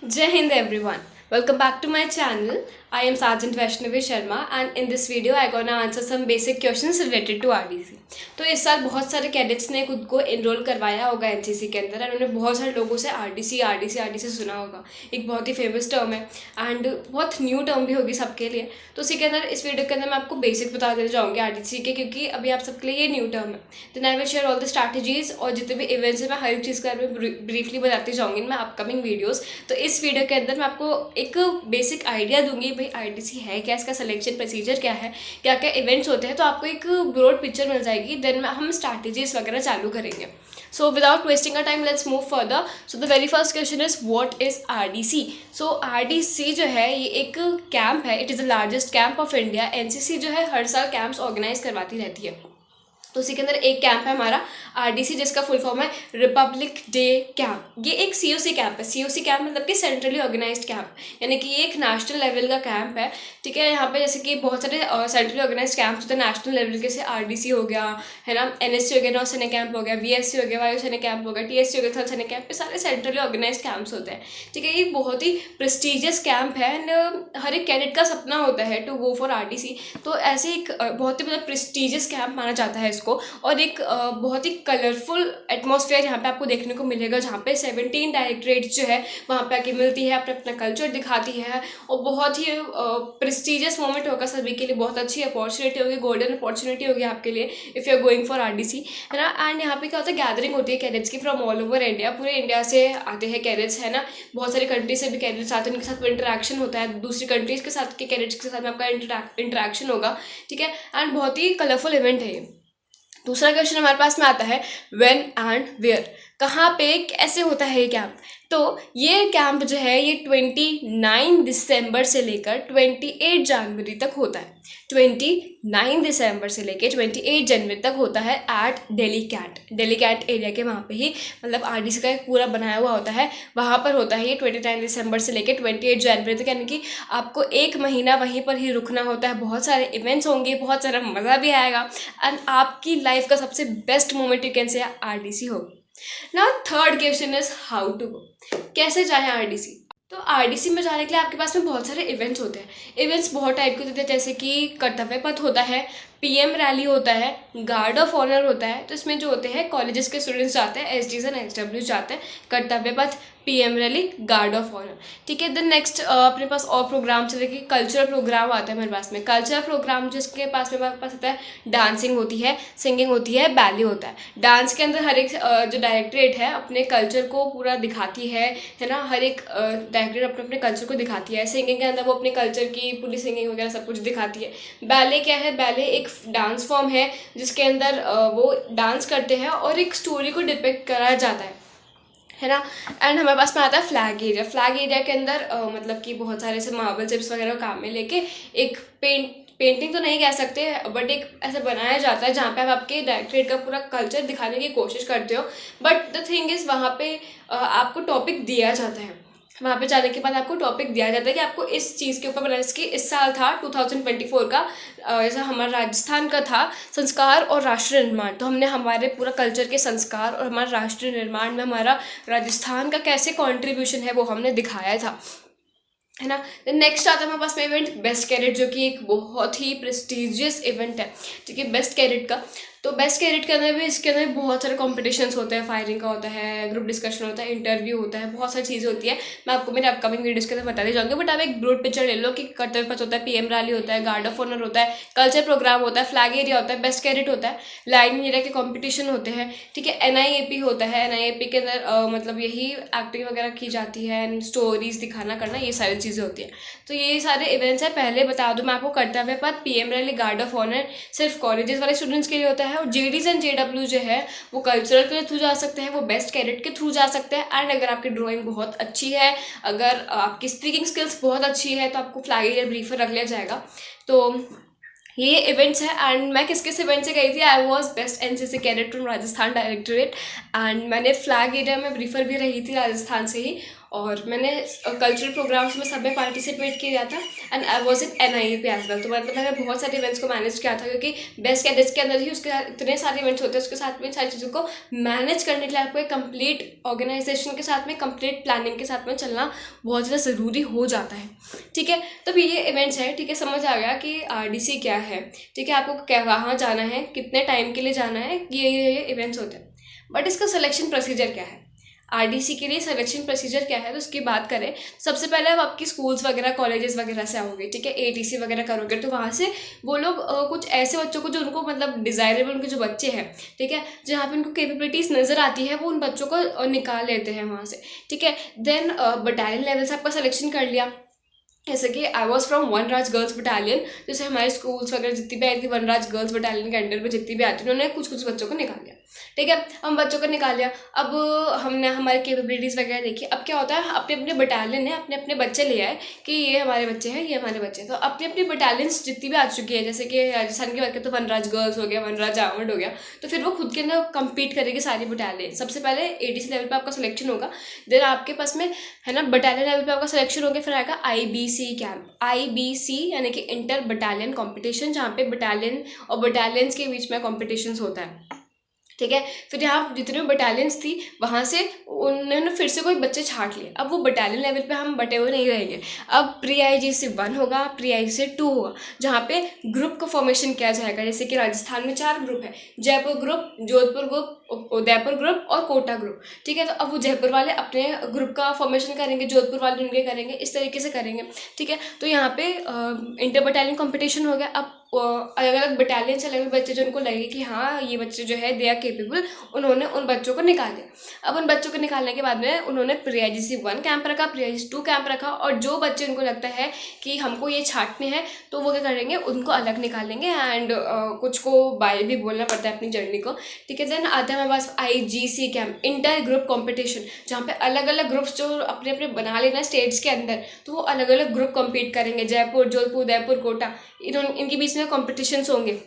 Jai Hind everyone. Welcome back to my channel. I am Sergeant Vaishnavi Sharma and in this video I gonna answer some basic questions related to RDC. तो इस साल बहुत सारे cadets ने खुद को enrol करवाया होगा एनसीसी के अंदर एंड उन्होंने बहुत सारे लोगों से आरडीसी सुना होगा। एक बहुत ही फेमस टर्म है एंड बहुत न्यू टर्म भी होगी सबके लिए। तो इसी के अंदर इस वीडियो के अंदर मैं आपको बेसिक बता देना चाहूँगी आरडीसी के, क्योंकि अभी आप सबके लिए ये न्यू टर्म है। Then I will share all the strategies और जितने भी इवेंट्स है मैं हर एक चीज़ के बारे में ब्रीफली बताती जाऊँगी मैं अपकमिंग वीडियोज़। तो इस वीडियो के अंदर मैं आपको एक बेसिक आइडिया दूंगी भाई आरडीसी है क्या, इसका सिलेक्शन प्रोसीजर क्या है, क्या क्या इवेंट्स होते हैं, तो आपको एक ब्रॉड पिक्चर मिल जाएगी। देन हम स्ट्रैटेजीज वगैरह चालू करेंगे। So without wasting a time let's move further. So the very first question is what is RDC. So RDC जो है ये एक कैंप है, it is the largest camp of India. NCC जो है हर साल कैंप्स ऑर्गेनाइज करवाती रहती है। तो उसी के अंदर एक कैंप है हमारा आरडीसी जिसका फुल फॉर्म है रिपब्लिक डे कैंप। ये एक सीओसी कैंप है। सीओसी कैंप मतलब कि सेंट्रली ऑर्गेनाइज्ड कैंप, यानी कि ये एक नेशनल लेवल का कैंप है। ठीक है, यहाँ पे जैसे कि बहुत सारे सेंट्रली ऑर्गेनाइज्ड कैंप्स होते हैं नेशनल लेवल के, जैसे आरडीसी हो गया है ना, एनएससी हो गया नौसेना कैंप हो गया, वीएससी हो गया वायुसेना कैंप हो गया, टीएससी हो गया थल सेना कैंप, ये सारे सेंट्रली ऑर्गेनाइज्ड कैंप्स होते हैं। ठीक है, ये बहुत ही प्रेस्टिजियस कैंप है एंड हर एक कैडेट का सपना होता है टू गो फॉर आरडीसी। तो ऐसे एक बहुत ही मतलब प्रेस्टिजियस कैंप माना जाता है इसको। और एक बहुत ही कलरफुल एटमॉस्फेयर यहाँ पे आपको देखने को मिलेगा, जहाँ पे 17 डायरेक्टरेट जो है वहाँ पे आके मिलती है, अपना अपना कल्चर दिखाती है और बहुत ही प्रेस्टिजियस मोमेंट होगा सभी के लिए। बहुत अच्छी अपॉर्चुनिटी होगी, गोल्डन अपॉर्चुनिटी होगी आपके लिए if you are going for RDC, है ना। एंड यहाँ पे क्या होता है, गैदरिंग होती है कैडेट्स की फ्रॉम ऑल ओवर इंडिया। पूरे इंडिया से आते हैं कैडेट्स, है ना। बहुत सारे कंट्री से भी कैडेट्स आते हैं, उनके साथ इंटरेक्शन होता है, दूसरी कंट्रीज़ के साथ के कैडेट्स के साथ में आपका इंटरेक्शन होगा। ठीक है, एंड बहुत ही कलरफुल इवेंट है ये। दूसरा क्वेश्चन हमारे पास में आता है व्हेन एंड वेयर, कहाँ पे कैसे होता है ये कैंप। तो ये कैंप जो है ये 29 दिसंबर से लेकर 28 जनवरी तक होता है। 29 दिसंबर से लेकर 28 जनवरी तक होता है एट दिल्ली कैंट एरिया के वहाँ पे ही, मतलब आरडीसी का एक पूरा बनाया हुआ होता है, वहाँ पर होता है ये 29 दिसंबर से लेकर 28 जनवरी तक, यानी कि आपको एक महीना वहीं पर ही रुकना होता है। बहुत सारे इवेंट्स होंगे, बहुत सारा मज़ा भी आएगा एंड आपकी लाइफ का सबसे best moment you can say RDC होगी। Now third question is how to go, कैसे जाएं आरडीसी। तो आरडीसी में जाने के लिए आपके पास में बहुत सारे इवेंट्स होते हैं। इवेंट्स बहुत टाइप के होते हैं, जैसे कि कर्तव्य पथ होता है, पीएम रैली होता है, गार्ड ऑफ ऑनर होता है। तो इसमें जो होते हैं कॉलेजेस के स्टूडेंट्स जाते हैं, एसडीज एंड एसडब्ल्यू जाते हैं, Kartavya Path, PM rally, guard of honour. ठीक है, देन नेक्स्ट अपने पास और प्रोग्राम से देखिए कल्चरल प्रोग्राम आता है मेरे पास में। कल्चरल प्रोग्राम जिसके पास में मेरे पास आता है, डांसिंग होती है, सिंगिंग होती है, बैले होता है। डांस के अंदर हर एक जो डायरेक्टरेट है अपने कल्चर को पूरा दिखाती है ना, हर एक डायरेक्टरेट अपने अपने कल्चर को दिखाती है। सिंगिंग के अंदर वो अपने कल्चर की पूरी सिंगिंग वगैरह सब कुछ दिखाती है। बैले क्या है, बैले एक डांस फॉर्म है जिसके अंदर वो डांस करते हैं और एक स्टोरी को डिपिक्ट करा जाता है ना। एंड हमारे पास में आता है फ्लैग एरिया। फ्लैग एरिया के अंदर मतलब कि बहुत सारे से मार्बल चिप्स वगैरह काम में लेके एक पेंटिंग तो नहीं कह सकते बट एक ऐसा बनाया जाता है जहाँ पे आप आपके डायरेक्टरेट का पूरा कल्चर दिखाने की कोशिश करते हो। बट द थिंग इज़ वहाँ पे आपको टॉपिक दिया जाता है। वहाँ पे जाने के बाद आपको टॉपिक दिया जाता है कि आपको इस चीज़ के ऊपर बनाना। इसकी इस साल था 2024 का, जैसा हमारा राजस्थान का था संस्कार और राष्ट्र निर्माण। तो हमने हमारे पूरा कल्चर के संस्कार और हमारे राष्ट्र निर्माण में हमारा राजस्थान का कैसे कंट्रीब्यूशन है वो हमने दिखाया था, है ना। नेक्स्ट आता है हमारे पास में इवेंट बेस्ट कैडेट, जो कि एक बहुत ही प्रेस्टिजियस इवेंट है। ठीक है, बेस्ट कैडेट का। तो बेस्ट कैडेट के अंदर भी इसके अंदर बहुत सारे कॉम्पिटिशन्स होते हैं, फायरिंग का होता है, ग्रुप डिस्कशन होता है, इंटरव्यू होता है, बहुत सारी चीज़ें होती है। मैं आपको मेरे अपकमिंग वीडियोज़ के अंदर बताते जाऊँगी, बट आप एक ब्रॉड पिक्चर ले लो कि कर्तव्य पथ होता है, पीएम रैली होता है, गार्ड ऑफ ऑनर होता है, कल्चर प्रोग्राम होता है, फ्लैग एरिया होता है, बेस्ट कैडेट होता है, लाइन एरिया के कॉम्पिटिशन होते हैं। ठीक है, एनआईएपी होता है। एनआईएपी के अंदर मतलब यही एक्टिंग वगैरह की जाती है एंड स्टोरीज दिखाना करना, ये सारी चीज़ें होती हैं। तो ये सारे इवेंट्स हैं। पहले बता दूं मैं आपको, Kartavya Path, PM rally, guard of honour सिर्फ कॉलेजेस वाले स्टूडेंट्स के लिए होता है और जेडीज एंड जेडब्ल्यू जो है वो कल्चरल के थ्रू जा सकते हैं, वो बेस्ट कैडेट के थ्रू जा सकते हैं। एंड अगर आपकी ड्राइंग बहुत अच्छी है, अगर आपकी स्पीकिंग स्किल्स बहुत अच्छी है तो आपको फ्लैग एरिया ब्रीफर रख लिया जाएगा। तो ये इवेंट्स है। एंड मैं किस किस इवेंट से गई थी, I was best NCC cadet from Rajasthan directorate and मैंने फ्लैग एरिया में ब्रीफर भी रही थी राजस्थान से ही। और मैंने कल्चरल प्रोग्राम्स में सब में पार्टिसिपेट किया था and I was in NIEP as well. तो मतलब मैंने बहुत सारे इवेंट्स को मैनेज किया था, क्योंकि बेस्ट कैडेट्स के अंदर ही उसके साथ इतने सारे इवेंट्स होते हैं, उसके साथ में सारी चीज़ों को मैनेज करने के लिए आपको एक कंप्लीट ऑर्गेनाइजेशन के साथ में, कंप्लीट प्लानिंग के साथ में चलना बहुत ज़्यादा ज़रूरी हो जाता है। ठीक है, तो ये इवेंट्स है, ठीक है, समझ आ गया कि RDC क्या है, ठीक है, आपको कहाँ जाना है, कितने टाइम के लिए जाना है, ये इवेंट्स होते हैं। बट इसका सिलेक्शन प्रोसीजर क्या है, RDC के लिए सिलेक्शन प्रोसीजर क्या है, तो उसकी बात करें। सबसे पहले आप आपकी स्कूल्स वगैरह, कॉलेजेस वगैरह से आओगे, ठीक है, ATC वगैरह करोगे, तो वहाँ से वो लोग कुछ ऐसे बच्चों को जो उनको मतलब डिज़ायरेबल, उनके जो बच्चे हैं, ठीक है, जहाँ पे उनको कैपेबिलिटीज़ नज़र आती है, वो उन बच्चों को निकाल लेते हैं वहाँ से। ठीक है, देन बटालियन लेवल से आपका सिलेक्शन कर लिया। जैसे कि I was from Vanraj girls battalion, जैसे हमारे स्कूल्स वगैरह जितनी भी आई थी वनराज गर्ल्स बटालियन के अंडर में जितनी भी आती थी, उन्होंने कुछ कुछ बच्चों को निकाल लिया। ठीक है, हम बच्चों को निकाल लिया। अब हमने हमारी कैपेबिलिटीज़ वगैरह देखी। अब क्या होता है, अपने अपने बटालियन ने अपने अपने बच्चे ले आए कि ये हमारे बच्चे हैं, ये हमारे बच्चे हैं। तो अपनी अपनी बटालियंस जितनी भी आ चुकी है, जैसे कि राजस्थान की बात करें तो वनराज गर्ल्स हो गया, वनराज आर्मड हो गया, तो फिर वो खुद के अंदर कम्पीट करेगी सारी बटालियन। सबसे पहले ATC लेवल पर आपका सिलेक्शन होगा, देन आपके पास में है ना बटालियन लेवल पर आपका सिलेक्शन हो गया, फिर आएगा IBC कैंप। IBC यानी कि इंटर बटालियन कॉम्पिटिशन, जहाँ पे बटालियन और बटालियंस के बीच में कॉम्पिटिशन्स होता है। ठीक है, फिर यहाँ जितने भी बटालियंस थी वहाँ से उन्होंने फिर से कोई बच्चे छांट लिए। अब वो बटालियन लेवल पे हम बटे हुए नहीं रहेंगे। अब प्री IGC 1 होगा, प्री IGC 2 होगा, जहाँ पे ग्रुप का फॉर्मेशन किया जाएगा। जैसे कि राजस्थान में 4 ग्रुप है, Jaipur group, Jodhpur group, Udaipur group और कोटा ग्रुप। ठीक है, तो अब वो जयपुर वाले अपने ग्रुप का फॉर्मेशन करेंगे, जोधपुर वाले उनके करेंगे, इस तरीके से करेंगे। ठीक है, तो यहाँ पे इंटर बटालियन कॉम्पिटिशन हो गया। अब अलग अलग बटालियन से अलग अलग बच्चे जो उनको लगे कि हाँ ये बच्चे जो है दे आर केपेबल, उन्होंने उन बच्चों को निकाल दिया। अब उन बच्चों को निकालने के बाद में उन्होंने प्री IGC 1 कैंप रखा, प्री IGC 2 कैंप रखा, और जो बच्चे उनको लगता है कि हमको ये छांटने हैं तो वो क्या करेंगे, उनको अलग निकालेंगे। एंड कुछ को बाय भी बोलना पड़ता है अपनी जर्नी को। ठीक है, देन आता है हमारे पास IGC camp, inter group competition, जहाँ पे अलग अलग ग्रुप्स जो अपने अपने बना लेना स्टेट्स के अंदर, तो वो अलग अलग ग्रुप कम्पीट करेंगे। जयपुर, जोधपुर, उदयपुर, कोटा, इनके बीच में कॉम्पिटिशन्स होंगे।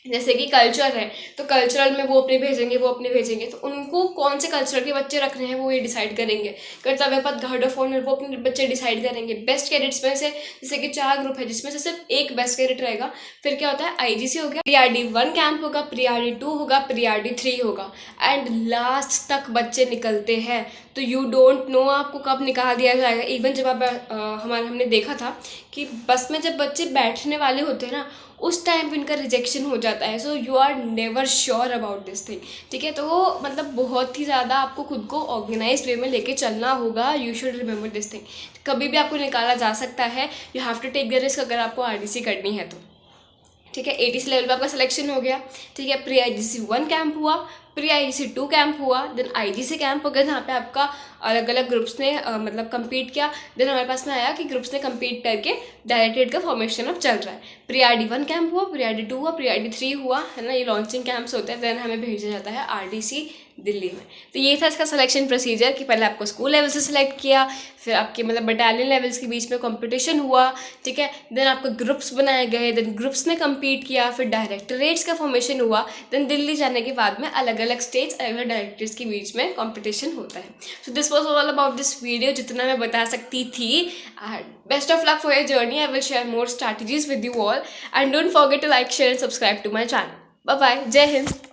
जैसे कि कल्चर है तो कल्चरल में वो अपने भेजेंगे, वो अपने भेजेंगे, तो उनको कौन से कल्चर के बच्चे रखने हैं वो ये डिसाइड करेंगे। कर्तव्य पथ, गार्ड ऑफ ऑनर, वो अपने बच्चे डिसाइड करेंगे। बेस्ट कैडेट्स में से जैसे कि 4 ग्रुप है, जिसमें से सिर्फ एक बेस्ट कैडेट रहेगा। फिर क्या होता है, IGC हो गया, प्री RD 1 कैंप होगा, प्री RD 2 होगा, प्री RD 3 होगा, एंड लास्ट तक बच्चे निकलते हैं। तो यू डोंट नो आपको कब निकाल दिया जाएगा। इवन जब आप हमने देखा था कि बस में जब बच्चे बैठने वाले होते हैं ना, उस टाइम पे इनका रिजेक्शन हो जाता है। So you are never sure about this thing. ठीक है, तो मतलब बहुत ही ज़्यादा आपको खुद को ऑर्गेनाइज्ड वे में लेके चलना होगा। You should remember this thing. कभी भी आपको निकाला जा सकता है, you have to take the risk अगर आपको RDC करनी है तो। ठीक है, ATC लेवल पर आपका सिलेक्शन हो गया। ठीक है, प्री IGC 1 कैंप हुआ, प्री IGC 2 कैंप हुआ, देन IGC कैंप हो गया, जहाँ पे आपका अलग अलग ग्रुप्स ने मतलब कम्पीट किया। देन हमारे पास में आया कि ग्रुप्स ने कम्पीट करके डायरेक्टरेट का फॉर्मेशन अब चल रहा है। प्री RD 1 कैंप हुआ, प्री RD 2 हुआ, प्री RD 3 हुआ, है ना, ये लॉन्चिंग कैंप्स होते हैं। देन हमें भेजा जाता है RDC दिल्ली में। तो ये था इसका सिलेक्शन प्रोसीजर कि पहले आपको स्कूल लेवल से सिलेक्ट किया, फिर आपके मतलब बटालियन लेवल्स के बीच में कंपटीशन हुआ। ठीक है, देन आपको ग्रुप्स बनाए गए, देन ग्रुप्स ने कम्पीट किया, फिर डायरेक्टरेट्स का फॉर्मेशन हुआ। देन दिल्ली जाने के बाद में अलग अलग स्टेट्स, अलग अलग डायरेक्टरेट्स के बीच में कंपटीशन होता है। So this was all about this video, जितना मैं बता सकती थी। Best of luck for your journey. I will share more strategies with you all, and don't forget to like, share and subscribe to my channel. Bye bye, जय हिंद।